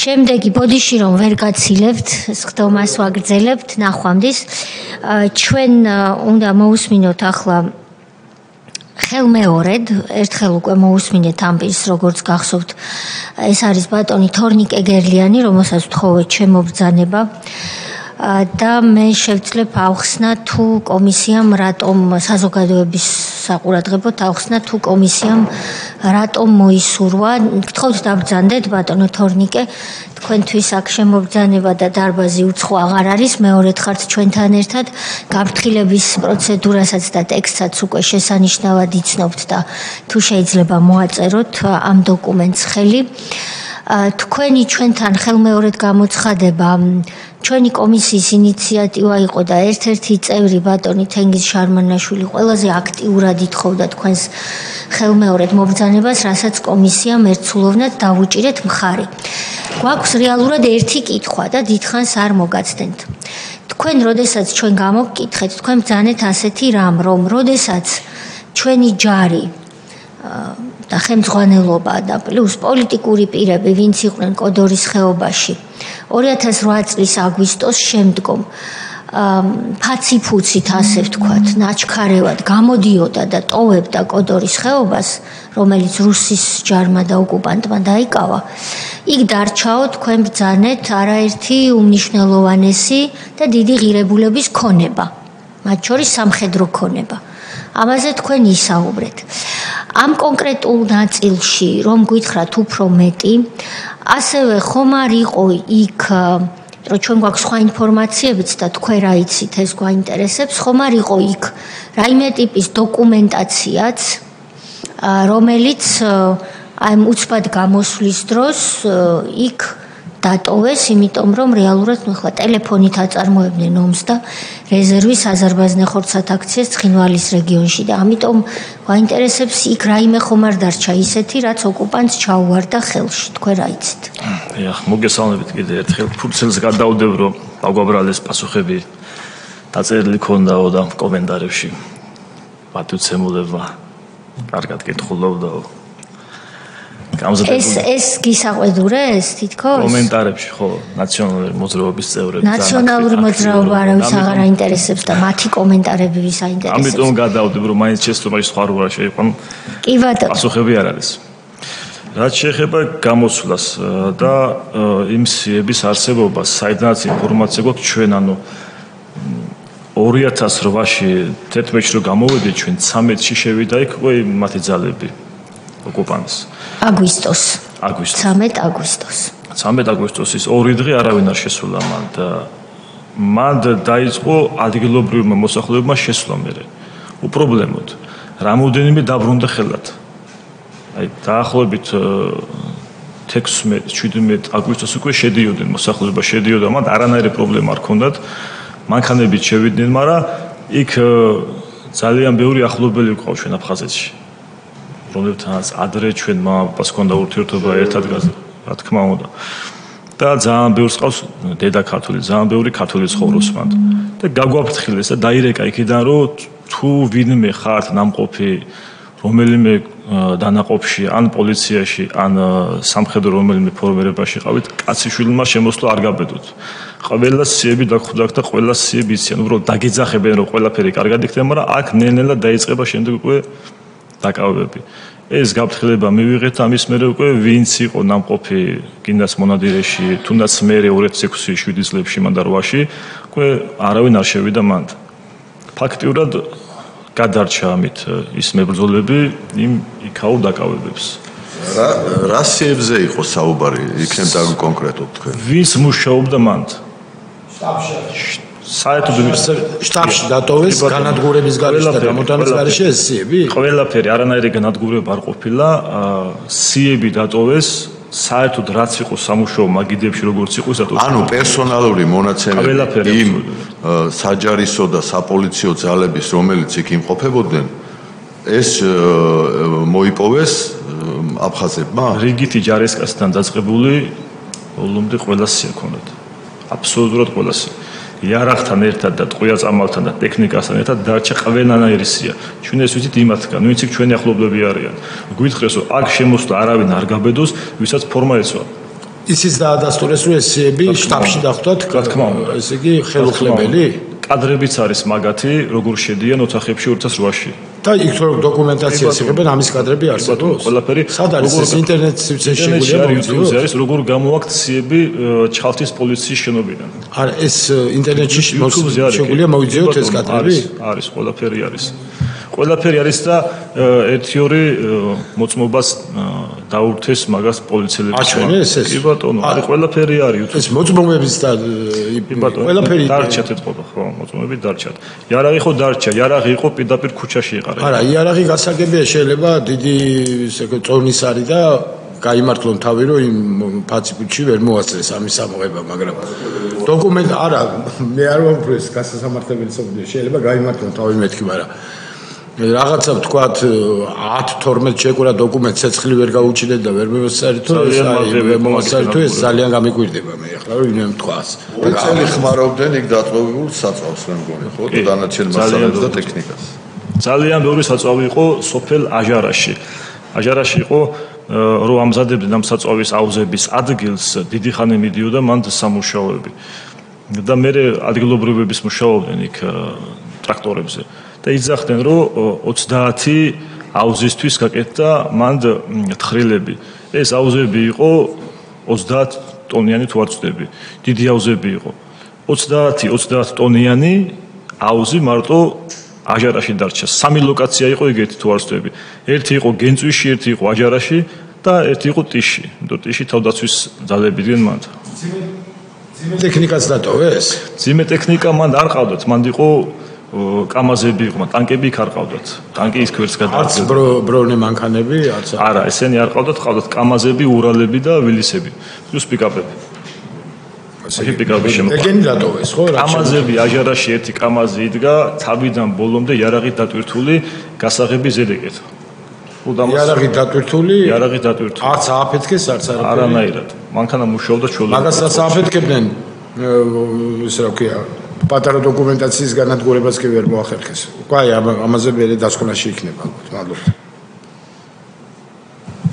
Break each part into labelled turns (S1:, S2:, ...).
S1: შემდეგი ბოდიში რომ ვერ გაცილებთ, სხდომას ვაგრძელებთ ნახვამდის. ჩვენ უნდა მოусმინოთ ახლა ხელმეორედ, ერთხელ უკვე მოусმინეთ ამბის, როგორც გახსოვთ, ეს არის ბატონი თორნიკ ეგერლიანი, რომელსაც ვთხოვეთ შემობრძანება. და მე შევძლებ ავხსნა თუ კომისიამ რატომ საზოგადოების საყურადღებოდ ავხსნა თუ კომისიამ რატომ მოისურვა. გთხოვთ დაბრძანდეთ ბატონო თორნიკე, თქვენთვის აქ შემობრძანება და დარბაზი უცხო აღარ არის, მეორედ ხართ ჩვენთან ერთად. გაფრთხილების პროცედურასაც და ტექსტსაც უკვე შესანიშნავად იცნობთ და თუ შეიძლება მოაწეროთ ამ დოკუმენტს ხელი. თქვენი ჩვენთან ხელმეორედ გამოცხადება ჩვენი კომისიის ინიციატივა იყო და ერთ-ერთი წევრი ბატონი თენგიზ შარმანაშვილი ყველაზე აქტიურად ითხოვდა თქვენს ხელმეორედ მობრძანებას, რასაც კომისიამ ერთსულოვნად დავუჭირეთ მხარი. გვაქვს რეალურად ერთი კითხვა და დიდხანს არ მოგაცდენთ. თქვენ როდესაც ჩვენ გამოგკითხეთ, თქვენ ბრძანეთ ასეთი რამ, რომ როდესაც ჩვენი ჯარი და ხელმძღვანელობა და პლუს პოლიტიკური პირები, ვინც იყვნენ კოდორის ხეობაში 2008 წლის აგვისტოს შემდგომ ფაციფუცით, ასე ვთქვათ, ნაჩქარევად გამოდიოდა და ტოვებდა კოდორის ხეობას, რომელიც რუსის ჯარმა და ოკუპანტმა დაიკავა. იქ დარჩაო თქვენ ბრძანეთ არაერთი უმნიშვნელოვანესი და დიდი ღირებულების ქონება, მათ შორის სამხედრო ქონება. ამაზე თქვენ ისაუბრეთ. ამ კონკრეტულ ნაწილში, რომ გითხრათ უფრო მეტი, ასევე ხომ არ იყო იქ, რომ ჩვენ გვაქვს სხვა ინფორმაციებიც და თქვენ რა იცით, ეს გვაინტერესებს, ხომ არ იყო იქ რაიმე ტიპის დოკუმენტაციაც, რომელიც აი უცბად გამოსვლის დროს იქ დატოვეს, იმიტომ რომ რეალურად ახლა ტელეფონით აწარმოებდნენ ომს და რეზერვის აზერბაიჯანის ხორცათ აქციას ცხინვალის რეგიონში და ამიტომ გვაინტერესებს იქ რაიმე ხომ არ დარჩა ისეთი, რაც ოკუპანტს ჩაუვარდა ხელში, თქვენ რა იცით?
S2: მოგესალმებით კიდე ერთხელ. ფურცელს გადავდებ, რომ აგვაბრალეს პასუხები დაწერილი ქონდაო და კომენტარებში პატუცემულებმა კარგად კითხულობდაო.
S1: ეს გისაყვედურეს თითქოს?
S2: კომენტარებში ხო, ნაციონალური მოძრაობის წევრები.
S1: ნაციონალური მოძრაობა არავის აღარ აინტერესებს და მათი კომენტარები ვის აინტერესებს?
S2: ამიტომ გადავდებ, რომ მაინც შეცდომაში სხვა რა შეიყვან.
S1: კი ბატონო.
S2: პასუხები არ არის. რაც შეეხება გამოსვლას და იმ სიების არსებობას, საიდანაც ინფორმაცია გვაქვს ჩვენ, ანუ 2008-ში 11-ში რომ გამოვედით ჩვენ 13-ში შევიდა იქ მათი ძალები ოკუპანტს. აგვისტოს.
S1: 13 აგვისტოს.
S2: 13 აგვისტოსის ორი დღე არავინ არ შესულა მან და მან დაიწყო ადგილობრივმა მოსახლეობმა შესვლა მერე. უპრობლემოდ. რამოდენიმე დაბრუნდა ხელად. აი დაახლოებით 16-17 აგვისტოს უკვე შედიოდნენ მოსახლეობა შედიოდა, მათ არანაირი პრობლემა არ ჰქონდათ. მანქანებით შევიდნენ, მაგრამ იქ ძალიან ბევრი ახლობელი ყავს ჩვენ აფხაზეთში. რომლებთანაც ადრე ჩვენ მამაპაპას ჰქონდა ურთიერთობა ერთად, რა თქმა უნდა. და ძალიან ბევრს ყავს დედა ქართული, ძალიან ბევრი ქართული ცხოვრობს მანდ. და გაგვაფრთხილეს და დაირეკა იქიდან, რომ თუ ვინმე ხართ ნამყოფი რომელიმე დანაყოფში, ან პოლიციაში, ან სამხედრო რომელიმე ფორმირებაში ყავით, კაციშვილმა შემოსვლა არ გაბედოთ. ყველა სიები დაგხვდათ და ყველა სიები იციან, უბრალოდ დაგეძახებენ, რომ ყველაფერი კარგად იქნება, მაგრამ აქ ნელ-ნელა დაიწყება შემდეგ უკვე დაკავებები. ეს გაფრთხილება მივიღეთ ამის მერე უკვე ვინც იყო ნამყოფი გინდას მონადირეში, თუნდაც მერე 2006-7 წლებში მან და 8-ში, უკვე არავინ არ შევიდა მანდ. ფაქტიურად გადარჩა ამით ის მებრძოლები იმ იქაურ დაკავებებს.
S3: რა სიებზე იყო საუბარი იქნებ და კონკრეტულად თქვენ?
S2: ვინც მუშაობდა მანდ? საერთოდ
S4: შტაბში დატოვეს განადგურების გარეშე და გამოტანის გარეშე ეს სიები?
S2: ყველაფერი არანაირი განადგურება არ ყოფილა, სიები დატოვეს, საერთოდ რაც იყო სამუშაო მაგიდებში როგორც იყო ისე
S3: ანუ პერსონალური მონაცემები იმ საჯარისო და საპოლიციო ძალების რომელიც იქ იმყოფებოდნენ ეს მოიპოვეს აფხაზებმა?
S2: რიგითი ჯარისკაცთან დაწყებული ბოლომდე ყველა სია ჰქონდათ. აბსოლუტურად ყველა სია. იარაღთან ერთად და ტყვია-წამალთან და ტექნიკასთან ერთად დარჩა ყველანაირი სია. ჩვენ ეს ვიცით იმათგან, ვინც იქ ჩვენი ახლობლები არიან. გვითხრეს რომ აქ შემოსვლა არავინ არ გაბედოს, ვისაც ფორმა ეცვა.
S4: ისიც დაადასტურეს, რომ SC-ები შტაბში დახვდათ, ესე იგი ხელუხლებელი?
S2: კადრებიც არის მაგათი, როგორ შედიან ოთახებში 2008-ში.
S4: და იქ თუ დოკუმენტაციას იღებენ, ამის კადრები არსებობს?
S2: ყველაფერი.
S4: სად არის ეს ინტერნეტში შეგვიძლია
S2: YouTube-ზე არის, როგორ გამოვაქვთ ციები ჩხალთის პოლიციის შენობიდან.
S4: არა, ეს ინტერნეტში შეგვიძლია მოვიძიოთ ეს კადრები?
S2: არის, ყველაფერი არის. ყველაფერი არის და 1-2 მოწმობას დაურთეს მაგას პოლიციელებს.
S4: აჩვენეს ეს?
S2: კი ბატონო, არის ყველაფერი არის YouTube-ზე.
S4: ეს მოწმობების და ყველაფერი
S2: დარჩათ ეთყობა, ხო, მოწმობები დარჩათ. იარაღი ხო დარჩა, იარაღი იყო პირდაპირ ქუჩაში იყარა.
S4: არა, იარაღი გასაგებია, შეიძლება დიდი ისე წონის არის და გაიმართლონ თავი, რომ იმ ფაციფუჩი ვერ მოასწრეს ამის ამოღება, მაგრამ დოკუმენტ არა, მე არ ვამბობ ეს გასასამართებელი სოფლიო, შეიძლება გაიმართლონ თავი მეთქი, მაგრამ რაღაცა ვთქვათ 10-12 შეკურა დოკუმენტ ცეცხლი ვერ გაუჩინეთ და ვერ მოვასწრეთ, ეს ძალიან გამიკვირდება მე ახლა რომ იმენ თქვას.
S3: წელი ხმარობდნენ იქ დატოვებულ საწვავს მე მგონი, ხო, და დანარჩენ მასალებს და ტექნიკას.
S2: ძალიან ბევრი საწვავი იყო სოფელ აჟარაში. აჟარაში იყო რომ ამზადებდნენ ამ საწვავის აუზების ადგილს დიდი ხანი მიდიოდა მან სამუშაოები. და მე ადგილობრივების მუშაობდნენ იქ ტრაქტორებზე. და იძახდნენ რომ 30 აუზისთვის გაკეთდა მან თხრილები. ეს აუზები იყო 30 ტონიანი თუ არ ვწდები. დიდი აუზები იყო. 30 ტონიანი აუზი მარტო აჟარაში დარჩა. 3 ლოკაცია იყო ეგეთი თუ არ ვწდები. ერთი იყო გენწვიში, ერთი იყო აჟარაში და ერთი იყო ტიში. იმიტომ ტიში თავდაცვის ძალები დგენ მან.
S4: ძიმე ტექნიკას დატოვეს?
S2: ძიმე ტექნიკა მან არ ყავდათ, მან იყო კამაზები იყო, ტანკები იქ არ ყავდათ. ტანკი ის ქვერს გადააჭერდა.
S4: არც ბროვნე მანქანები, არც
S2: არა, ესენი არ ყავდათ, ყავდათ კამაზები, ურალები და ვილისები, პლუს პიკაპები. ასე პიკაპი შემოყვა.
S4: ეგენი დატოვეს, ხო?
S2: კამაზები აჟარაში ერთი კამაზი იდგა, თავიდან ბოლომდე იარაღით დატვირთული გასაღები ზედეკეთ.
S4: იარაღით დატვირთული?
S2: იარაღით დატვირთული.
S4: არც ააფეთქეს, არც არაფერი.
S2: არანაირად. მანქანა მუშაობდა ჩვეულებრივად.
S4: მაგასაც ააფეთქებდნენ, ის რა ქვია, პატარა დოკუმენტაციის განადგურებას კი ვერ მოახერხეს. უკვე ამაზე მე დასკვნაში იქნება, მადლობა.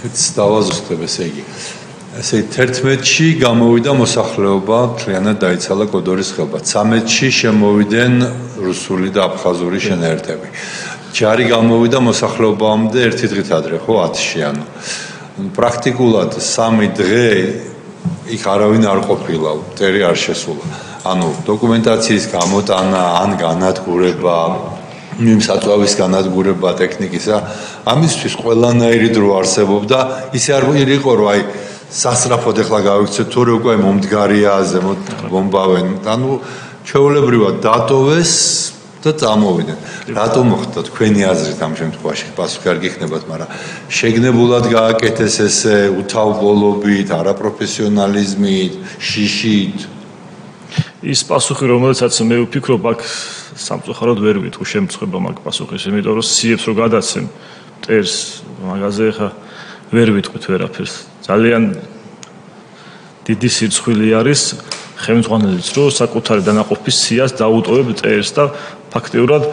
S5: ეს დავაზუსტებ ესე იგი. ესე 11-ში გამოვიდა მოსახლეობა, მთლიანად დაიცალა კოდორის ხეობა. 13-ში შემოვიდნენ რუსული და აფხაზური შენაერთები. ჯარი გამოვიდა მოსახლეობამდე ერთი დღით ადრე, ხო, 10-ში ანუ. პრაქტიკულად 3 დღე იქ არავინ არ ყოფილა, მტერი არ შესულა. ანუ დოკუმენტაციის გამოტანა, ან განადგურება, იმ საწვავის განადგურება ტექნიკისა, ამისთვის ყველანაირი დრო არსებობდა. ისე არ იყო, რომ აი სასწრაფოდ ახლა გავიქცეთ, თორე უკვე მომდგარია ზემოთ ბომბავენ. ანუ ჩვეულებრივად დატოვეს და წამოვიდნენ. რატომ მოხდა თქვენი აზრით ამ შემთხვევაში? პასუხი არ გიქნებათ, მაგრამ შეგნებულად გააკეთეს ესე უთავბოლობით, არაპროფესიონალიზმით, შიშით.
S2: ის პასუხი, რომელსაც მე ვფიქრობ, აქ სამწუხაროდ ვერ ვიტყვი შემწხვება მაგ პასუხის, იმიტომ რომ სიებს რო გადაცემ მტერს მაგაზე ხა ვერ ვიტყვით ვერაფერს. ძალიან დიდი სირცხვილი არის ხელმძღვანელიც, რომ საკუთარი დანაყოფის სიას დაუტოვებ მტერს და ფაქტიურად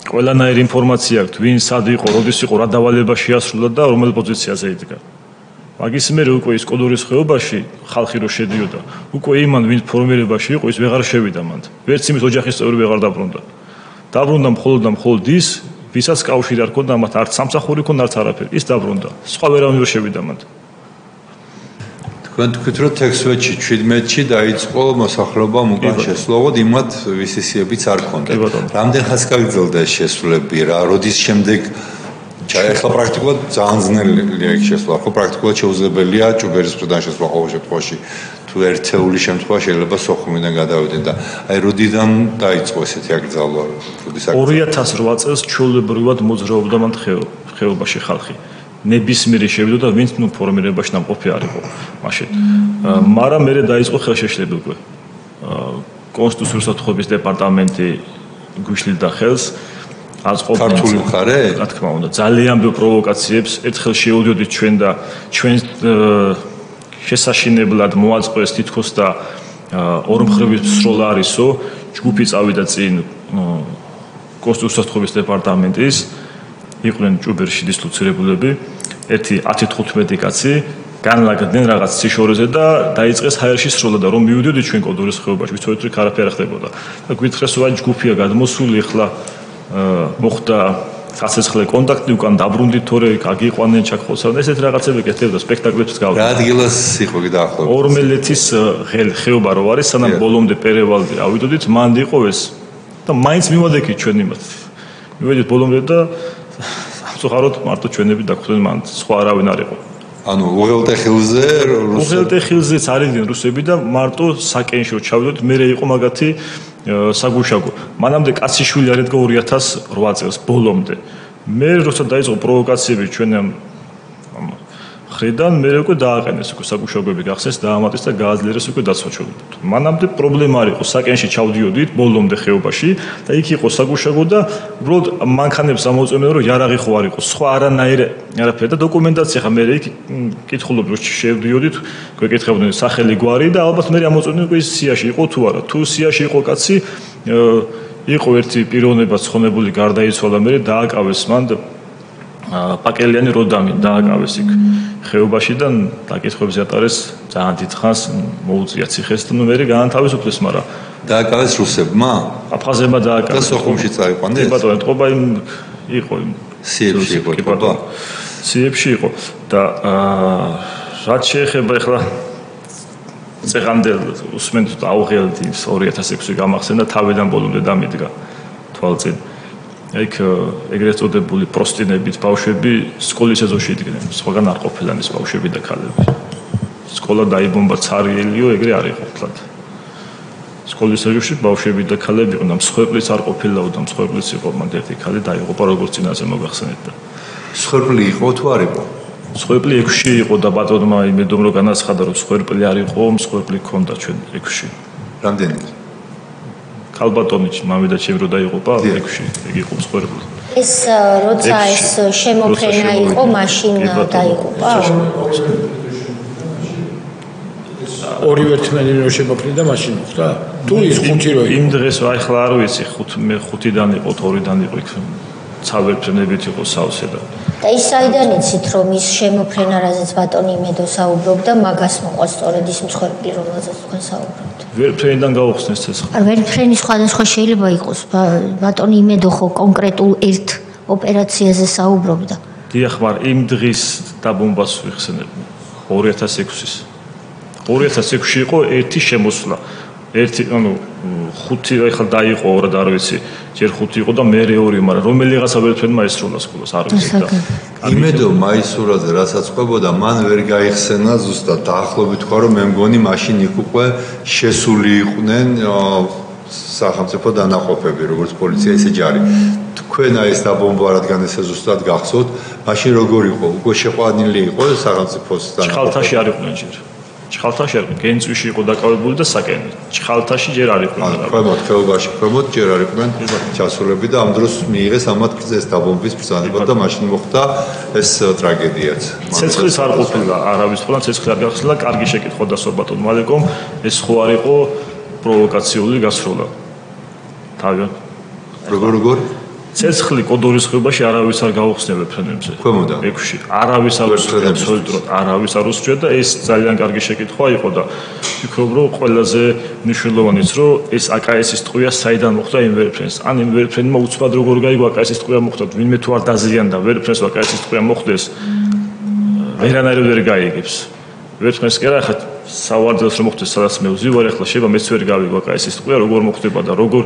S2: ყველანაირი ინფორმაცია აქვს, ვინ სად იყო, როდის იყო, რა დავალება შეასრულა და რომელ პოზიციაზე იდგა. მაგის მერე უკვე ის კოდორის ხეობაში ხალხი რო შედიოდა, უკვე იმან ვინ ფორმირებაში იყო, ის ვეღარ შევიდა მანდ. ვერც იმის ოჯახის წევრი ვეღარ დაბრუნდა. დაბრუნდა მხოლოდ ის, ვისაც კავშირი არ ჰქონდა მათ, არც სამსახური ჰქონდა, არც არაფერი. ის დაბრუნდა. სხვა ვერავინ ვერ შევიდა მანდ.
S5: თქვენ თქვით, რომ 16-ში, 17-ში დაიწყო მოსახლეობამ უკან შესვლაოდ, იმათ ვისისიებიც არ ჰქონდა. რამდენ ხანს გაგრძელდა ეს შესვლები რა? როდის შემდეგ ახლა პრაქტიკულად ძალიან ძნელია იქ შესვლა, ხო პრაქტიკულად შეუძლებელია ჭუბერის მხრიდან შესვლა ყოველ შემთხვევაში. თუ ერთეული შემთხვევა შეიძლება სოხუმიდან გადავიდნენ და აი როდიდან დაიწყო ესეთი აკრძალვა?
S2: 2008 წელს ჩვეულებრივად მოძრაობდა მან ხეობაში ხალხი. ნებისმიერი შევიდოდა, ვინც ნუ ფორმირებაში ნამყოფი არ იყო მაშინ. მაგრამ მერე დაიწყო ხელშეშლები უკვე. კონსტიტუციური საფრთხების დეპარტამენტი გვიშლიდა ხელს.
S5: ქართული მხარე?
S2: რა თქმა უნდა, ძალიან ბევრ პროვოკაციებს ერთხელ შეუდიოდით ჩვენ და ჩვენ შესაშინებლად მოაწყეს თითქოს და ორმხრივი სროლა არისო, ჯგუფი წავიდა წინ კონსტიტუციური საფრთხების დეპარტამენტის, იყვნენ ჭუბერში დისლოცირებულები, ერთი 10-15 კაცი განლაგდნენ რაღაც ციშორეზე და დაიწყეს ჰაერში სროლა და რომ მივიდოდი ჩვენ კოდორის ხეობაში ვიცოდით რომ არაფერი არ ხდებოდა და გვითხრეს რა ჯგუფია გადმოსული ახლა მოხდა სასეცხლე კონტაქტი უკან დაბრუნდით თორე გაგიყვანენ ჩაქხოსავ და ესეთ რაღაცები კეთდებოდა სპექტაკლებს გავდა.
S5: რა ადგილას იყო კი დაახლოებით?
S2: ორმელეთის ხეობა რო არის სანამ ბოლომდე პერევალდი ავიდოდით მანდ იყო ეს და მაინც მივადექით ჩვენ იმათ. მივედით ბოლომდე და სამწუხაროდ მარტო ჩვენები დაგხვდნენ მანდ სხვა არავინ არ იყო.
S5: ანუ უღელტეხილზე
S2: უღელტეხილზეც არიდნენ რუსები და მარტო საკენში რო ჩავიდოდით მე იყო მაგათი საგუშაგო. მანამდე კაციშვილი არ ედგა 2008 წელს ბოლომდე. მე როცა დაიწყო პროვოკაციები ჩვენ ხრიდან მე უკვე დააყენეს უკვე საგუშაგოები გახსნეს დაამატეს და გააძლიერეს უკვე დაცვაჩვენებთ. მანამდე პრობლემა არ იყო საკენში ჩავდიოდით ბოლომდე ხეობაში და იქ იყო საგუშაგო და უბრალოდ მანქანებს ამოწმდნენ რომ იარაღი ხო არ იყო სხვა არანაირი არაფერი და დოკუმენტაცია ხა მე იქ კითხულობ რომ შევდიოდით გვეკითხებდნენ სახელი გვარი და ალბათ მე ამოწმდნენ უკვე სიაში იყო თუ არა თუ სიაში იყო კაცი იყო ერთი პიროვნება ცხონებული გარდაიცვალა მე დააკავეს მან პაკელიანი როდამი დააკავეს იქ ხეობაში და დაკითხვებს ატარეს ძალიან დიდხანს მოუწია ციხეს და მე გაანთავისუფლეს მაგრამ
S5: დააკავეს რუსებმა
S2: აფხაზებმა დააკავეს
S5: და სოხუმში წაიყვანეს
S2: ბატონო ეთყობა იმ იყო იმ
S5: სიებში იყო ეთყობა
S2: სიებში იყო და რაც შეეხება ახლა წეღამდე უსმენთ აუღელდი 2006 გამახსენდა თავიდან ბოლომდე დამიდგა თვალწინ ეგ ეგრეთ წოდებული პროსტინებით ბავშვები სკოლის ეზოში იდგნენ სხვაგან არ ყოფილან ეს ბავშვები და ქალები სკოლა დაიბომბა ცარიელიო ეგრე არ იყო თლად სკოლის ეზოში ბავშვები და ქალები იყვნენ მსხვერპლიც არ ყოფილა და მსხვერპლიც იყო მანდ ერთი ქალი დაიღუპა როგორც წინაზე მოგახსენეთ და
S5: მსხვერპლი იყო თუ არ იყო
S2: მსხვერპლი 6-ში იყო და ბატონმა იმედომ რომ განაცხადა რომ მსხვერპლი არ იყო მსხვერპლი ქონდა ჩვენ 6-ში
S5: რამდენი
S2: ალბატონიჩი მამე და ჩემი რო დაიღუპა 6-ში ეგ იყო მსხვერპლი
S1: ეს როცა ეს შემოფრენა იყო მაშინ დაიღუპა
S4: ორივე ერთმანეთი რო შემოფრინდა მაშინ ხდა თუ ის ხუთი რო
S2: იმ დღეს ახლა არ ვიცი 5-დან იყო 2-დან იყო იქ ცალვერფრენებით იყო სავსე და
S1: ის საიდან იცით რომ ის შემოფრენა რაზეც ბატონი იმედო საუბრობდა მაგას მოყვა სწორედ ის მსხვერპლი რომელზეც თქვენ საუბრობთ
S2: ვერფრენიდან გაუხსნეს ცეცხლი
S1: არ ვერფრენი სხვადასხვა შეიძლება იყოს ბატონი იმედო ხო კონკრეტულ ერთ ოპერაციაზე საუბრობდა
S2: დიახ მაგრამ იმ დღის დაბომბას ვიხსენებ 2006-ის 2006-ში იყო ერთი შემოსვლა ერთი ანუ 5 ახლა დაიყო ორად არ ვიცი ჯერ 5 იყო და მე 2 მაგრამ რომელიღაცა ვერფრენმა ესროლა სკოლას არ ვიცი და
S5: იმედო მაისურაძე რასაც ყვებოდა მან ვერ გაიხსენა ზუსტად დაახლოებით თქვა რომ მე მგონი მაშინ იქ უკვე შესული იყვნენ სახელმწიფო დანაყოფები როგორც პოლიცია ისე ჯარი თქვენ აი ეს დაბომბვა რადგან ესე ზუსტად გახსოვთ მაშინ როგორ იყო უკვე შეყვანილი იყო სახელმწიფოს
S2: დანაყოფები ჩხალთაში არ იყვნენ ჯერ ჩხალთაში არ იყვნენ გენწვიში იყო დაკავებული და საკენი ჩხალთაში ჯერ არ იყვნენ
S5: ქვემოთ ხეობაში ქვემოთ ჯერ არ იყვნენ ჩასულები და ამ დროს მიიღეს ამათ ეს დაბომბვის ბრძანება და მაშინ მოხდა ეს ტრაგედიაც
S2: ცეცხლის არ ყოფილა არავის ხოლმე ცეცხლი არ გახსნა კარგი შეკითხვა და სობატონ მალეკომ ეს ხო არ იყო პროვოკაციული გასროლა თავი
S5: როგორ
S2: ცეცხლი კოდორის ხეობაში არავის არ გაუხსნია ვერფრენებზე
S5: ქვემოდა
S2: 6-ში არავის არ უსწრებდა absoliutot არავის არ უსწრებდა ეს ძალიან კარგი შეკითხვა იყო და ვფიქრობ რომ ყველაზე მნიშვნელოვანიც რომ ეს აკაესის ტყვია საიდან მოხდა იმ ვერფრენს ან იმ ვერფრენმა უცბად როგორ გაიგო აკაესის ტყვია მოხდა ვინმე თუ არ დაზიანდა ვერფრენს აკაესის ტყვია მოხდეს ვერანაირად ვერ გაიგებს ვერფრენს კი არა ხა სავარდელს რომ მოხდეს სადაც მე ვზივარ ახლა შეიძლება მეც ვერ გავიგო აკაესის ტყვია როგორ მოხდება და როგორ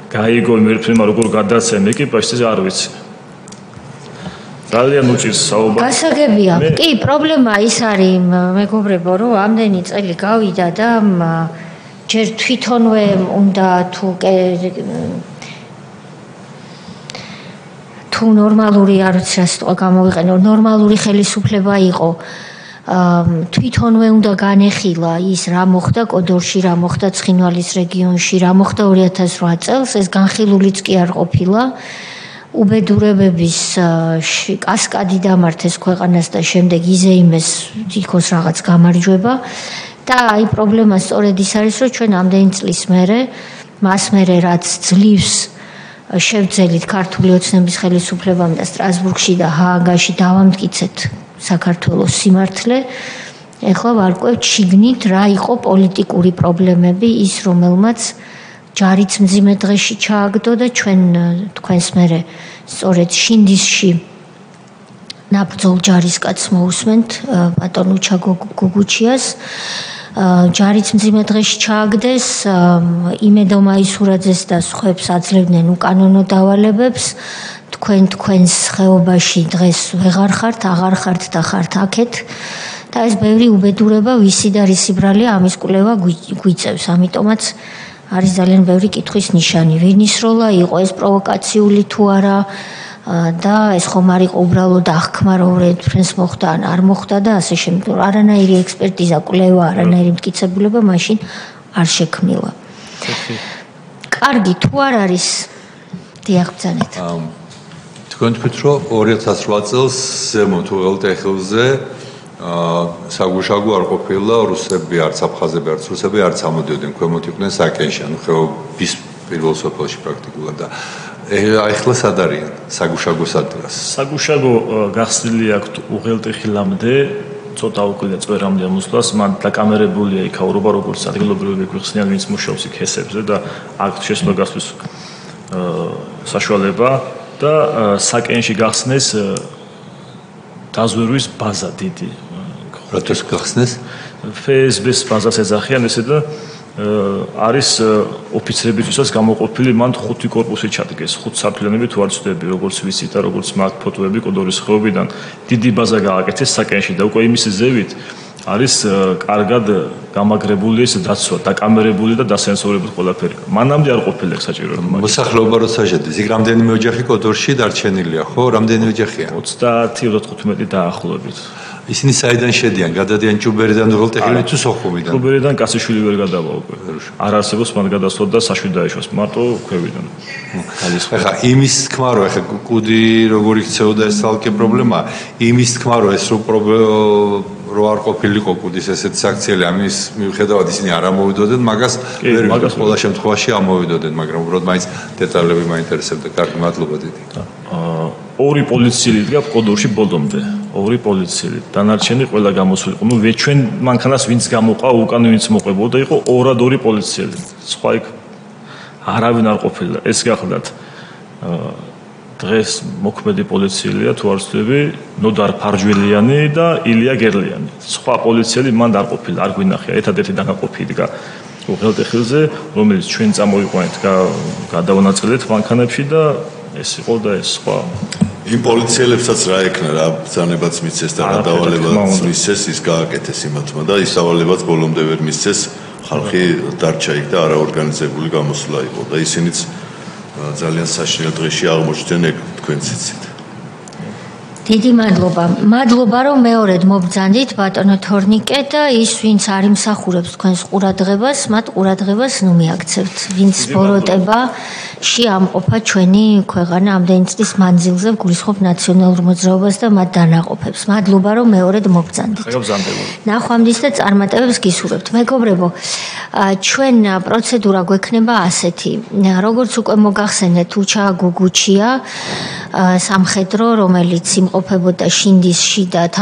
S2: გაიგო ვერფრენმა როგორ გადაცემ ეკიპაჟს არ ვიცი ძალიან უჭირს საუბარი
S1: გასაგებია კი პრობლემა ის არის მეგობრებო რომ ამდენი წელი გავიდა და ჯერ თვითონვე უნდა თუ ნორმალური არ ვიცი რა სიტყვა გამოვიყენო ნორმალური ხელისუფლება იყო თვითონვე უნდა განეხილა ის რა მოხდა კოდორში რა მოხდა ცხინვალის რეგიონში რა მოხდა 2008 წელს ეს განხილულიც კი არ ყოფილა უბედურებების კასკადი დამართეს ქვეყანას და შემდეგ იზეიმეს იქოს რაღაც გამარჯვება და აი პრობლემა სწორედ ის არის რომ ჩვენ ამდენი წლის მერე მას მერე რაც ძლივს შევძელით ქართული ოცნების ხელისუფლებამ და სტრასბურგში და ჰააგაში დავამტკიცეთ საქართველოს სიმართლე ეხლა ვარკვევთ შიგნით რა იყო პოლიტიკური პრობლემები, ის რომელმაც ჯარიც მძიმე დღეში ჩააგდო და ჩვენ თქვენს მერე სწორედ შინდისში ნაბრძოლ ჯარისკაცს მოусმენთ ბატონ უჩა გუგუჩიას ჯარიც მძიმე დღეში ჩააგდეს იმედო მაისურაძეს და სხვებს აძლევდნენ უკანონო დავალებებს თქვენს ხეობაში დღეს ვეღარ ხართ აღარ ხართ და ხართ აქეთ და ეს ბევრი უბედურება ვისი და რის ბრალია ამის კვლევა გვიწევს ამიტომაც არის ძალიან ბევრი კითხვის ნიშანი ვინის როლა იყო ეს პროვოკაციული თუ არა და ეს ხომ არ იყო უბრალოდ აღქმა რომ რეფერენს მოხდა ან არ მოხდა და ასე შემდეგ არანაირი ექსპერტიზა კვლევა არანაირი მტკიცებულება მაშინ არ შექმნილა კარგი თუ არ არის დიახბძანეთ
S5: თქვენ თქვით რომ 2008 წელს ზემოთ უღელტეხილზე საგუშაგო არ ყოფილა რუსები არც აფხაზები არც რუსები არც ამოდიოდნენ ქვემოთ იყვნენ საკენში ანუ ხეობის პირველ სოფელში პრაქტიკულად და ახლა სად არიან საგუშაგო სადრას
S2: საგუშაგო გახსნილი აქვთ უღელტეხილამდე ცოტა უკლია წვერამდე მოსვლას მან დაკამერებულია იქაურობა როგორც ადგილობრივი გვიხსნიან ვინც მუშაობს იქ ჰესებზე და აქ შესვლა გასვლის საშუალება და საკენში გახსნეს დაზვერვის ბაზა დიდი
S5: რატოს გახსნეს
S2: FSB-ს ბაზას ეძახიან ესე და არის ოფიცრებისთვისაც გამოყოფილი მან 5 კორპუსი ჩადგეს 5 სართულიანები თუ არ ვცდები როგორც ვიცით და როგორც მათ ფოტოები კოდორის ხეობიდან დიდი ბაზა გააკეთეს საკენში და უკვე იმის ზევით არის კარგად გამაგრებული ეს დაცვა დაკამერებული და დასენსორებული ყველაფერი მანამდე არ ყოფილა საჭირო
S5: მოსახლეობა როცა შედის იქ რამდენიმე ოჯახი კოდორში დარჩენილია ხო რამდენი ოჯახია
S2: 30-35 დაახლოებით
S5: ისინი საიდან შედიან? გადადიან ჭუბერიდან უღელტეხილით თუ სოხუმიდან?
S2: ჭუბერიდან კაციშვილი ვერ გადავა უკვე. არ არსებობს მან გადასვლა და საშვი დაეშვას მარტო ქვევიდან.
S5: ახლა იმის თქმა რომ ახლა კუდი როგორ იქცეოდა ეს თალკე პრობლემა, იმის თქმა რომ ეს რო არ ყოფილიყო კუდის ესეთი საქციელი ამის მიუხედავად ისინი არ ამოვიდოდნენ, მაგას ვერ ვიტყვი ყველა შემთხვევაში ამოვიდოდნენ, მაგრამ უბრალოდ მაინც დეტალები მაინტერესებდა. კარგი, მადლობა დიდი.
S2: ორი პოლიციელი დგა კოდორში ბოლომდე. ორი პოლიციელი. დანარჩენი ყველა გამოსულიყო. ნუ ჩვენ მანქანას ვინც გამოყვა, უკან ვინც მოყვებოდა, იყო ორად ორი პოლიციელი. სხვა იქ არავინ არ ყოფილა. ეს გახლდათ დღეს მოქმედი პოლიციელია თუ არ ვცდები, ნოდარ ფარჯველიანი და ილია გერლიანი. სხვა პოლიციელი მანდ არ ყოფილა, არ გვინახია. ერთადერთი დანაყოფი დგა უღელტეხილზე, რომელიც ჩვენ წამოვიყვანეთ გადავანაწილეთ მანქანებში და ეს იყო და ეს სხვა
S3: იმ პოლიციელებსაც რა ეკნა რა ბრძანებაც მისცეს და რა დავალებაც მისცეს ის გააკეთეს იმათმა და ის დავალებაც ბოლომდე ვერ მისცეს ხალხი დარჩა იქ და არაორგანიზებული გამოსვლა იყო და ისინიც ძალიან საშინელ დღეში აღმოჩნდნენ ეგ თქვენც იცით
S1: დიდი მადლობა. მადლობა რომ მეორედ მობრძანდით ბატონო თორნიკე და ის ვინც არ იმსახურებს თქვენს ყურადღებას, მათ ყურადღებას ნუ მიაქცევთ. ვინც ბოროტება შეამყოფა ჩვენი ქვეყანა ამდენი წლის მანძილზე გულისხმობ ნაციონალურ მოძრაობას და მათ დანაყოფებს. მადლობა რომ მეორედ მობრძანდით. ნახვამდის და წარმატებებს გისურვებთ. მეგობრებო, ჩვენ პროცედურა გვექნება ასეთი. როგორც უკვე მოგახსენეთ, უჩა გუგუჩია სამხედრო, რომელიც იმყოფებოდა შინდისში და